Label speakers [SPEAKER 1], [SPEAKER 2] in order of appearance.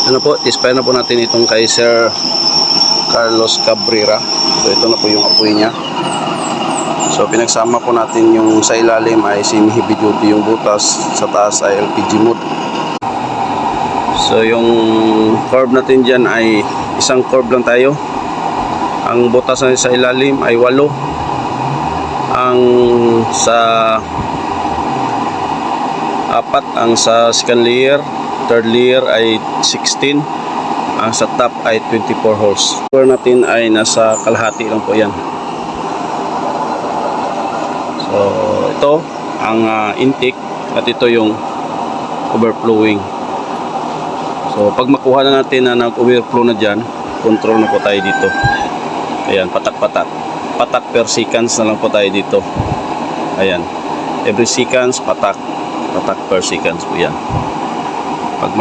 [SPEAKER 1] Ano po, ispire na po natin itong kay Sir Carlos Cabrera. So ito na po yung apoy niya. So pinagsama po natin yung sa ilalim ay semi-heavy duty, yung butas sa taas ay LPG mode. So yung curve natin dyan ay isang curve lang tayo. Ang butas na sa ilalim ay 8. Ang sa 4, ang sa second layer, third layer ay 16. Ang sa top ay 24 horse. Power natin ay nasa kalahati lang po yan. So ito ang intake at ito yung overflowing. So pag makuha na natin na nag-overflow na dyan, control na po tayo dito. Ayan, patak-patak. Patak per seconds na lang po tayo dito. Ayan, every seconds patak. Patak per seconds po yan. Pag